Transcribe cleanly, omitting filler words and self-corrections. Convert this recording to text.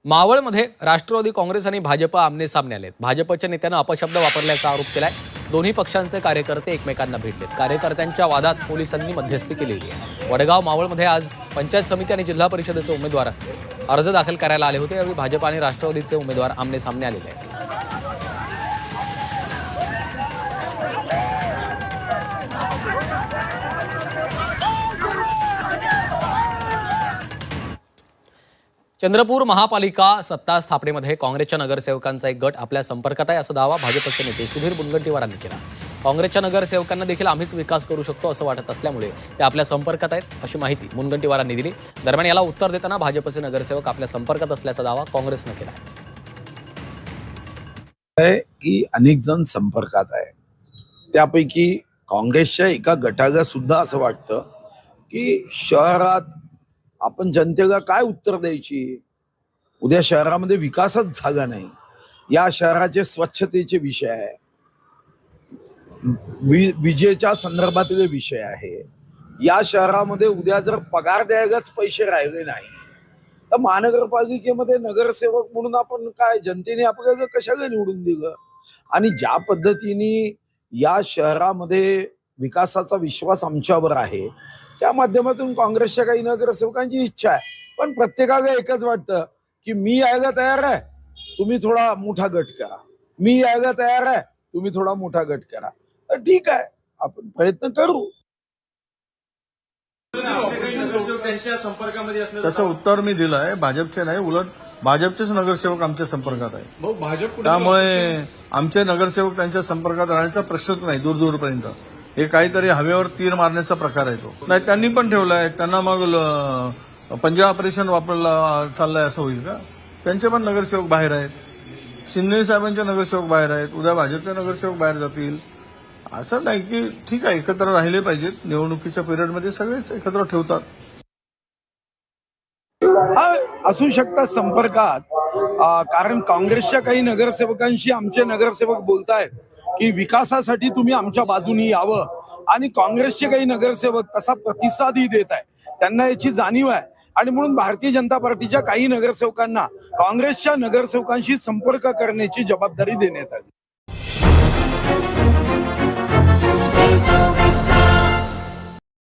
मावळमध्ये राष्ट्रवादी काँग्रेस आणि भाजप आमने सामने आलेत। भाजपच्या नेत्यानं अपशब्द वापरल्याचा आरोप केलाय। दोन्ही पक्षांचे कार्यकर्ते एकमेकांना भेटलेत। कार्यकर्त्यांच्या वादात पोलिसांनी मध्यस्थी केलेली आहे। वडगाव मावळमध्ये आज पंचायत समिती आणि जिल्हा परिषदेचे उमेदवार अर्ज दाखल करायला आले होते। यावेळी भाजप आणि राष्ट्रवादीचे उमेदवार आमने सामने आलेले आहेत। चंद्रपूर महापालिका सत्ता स्थापनेमध्ये काँग्रेसच्या नगरसेवकांचा एक गट आपल्या संपर्कात आहे असा दावा भाजपचे नेते सुधीर मुनगंटीवारांनी केला। काँग्रेसच्या नगरसेवकांना देखील आम्हीच विकास करू शकतो असं वाटत असल्यामुळे ते आपल्या संपर्कात आहेत अशी माहिती मुनगंटीवारांनी दिली। दरम्यान याला उत्तर देताना भाजपचे नगरसेवक आपल्या संपर्कात असल्याचा दावा काँग्रेसने केला आहे की अनेक जण संपर्कात आहे। त्यापैकी काँग्रेसच्या एका गटाला सुद्धा असं वाटतं की शहरात आपण जनतेला काय उत्तर द्यायची। उद्या शहरामध्ये विकासच झाला नाही, या शहराचे स्वच्छतेचे विषय आहे, विजेच्या संदर्भातले विषय आहे। या शहरामध्ये उद्या जर पगार द्यायलाच पैसे राहिले नाही तर महानगरपालिकेमध्ये नगरसेवक म्हणून आपण काय, जनतेने आपल्याला कशाला निवडून दिलं। आणि ज्या पद्धतीने या शहरामध्ये विकासाचा विश्वास आमच्यावर आहे त्या माध्यमातून काँग्रेसच्या काही नगरसेवकांची इच्छा आहे। पण प्रत्येकाला एकच वाटतं की मी यायला तयार आहे, तुम्ही थोडा मोठा गट करा, मी यायला तयार आहे, तुम्ही थोडा मोठा गट करा। तर ठीक आहे, आपण प्रयत्न करू। त्याचं उत्तर मी दिलं आहे। भाजपचे नाही, उलट भाजपचेच नगरसेवक आमच्या संपर्कात आहे। त्यामुळे आमचे नगरसेवक त्यांच्या संपर्कात राहण्याचा प्रश्नच नाही दूरपर्यंत। हे काहीतरी हवेवर तीर मारण्याचा प्रकार आहे तो। नाही, त्यांनी पण ठेवलाय, त्यांना मग पंजा ऑपरेशन वापरला चाललंय असं होईल का? त्यांचे पण नगरसेवक बाहेर आहेत, शिंदे साहेबांचे नगरसेवक बाहेर आहेत, उद्या भाजपचे नगरसेवक बाहेर जातील। असं नाही की ठीक आहे, एकत्र राहिले पाहिजेत। निवडणुकीच्या पिरियडमध्ये सगळेच एकत्र ठेवतात। हा असू शकतात संपर्कात, कारण काँग्रेसच्या काही नगरसेवकांशी आमचे नगरसेवक बोलतायत की विकासासाठी तुम्ही आमच्या बाजूनी यावं, आणि काँग्रेसचे काही नगरसेवक तसा प्रतिसादही देत आहे, त्यांना याची जाणीव आहे। आणि म्हणून भारतीय जनता पार्टीच्या काही नगरसेवकांना काँग्रेसच्या नगरसेवकांशी संपर्क करण्याची जबाबदारी देण्यात आली।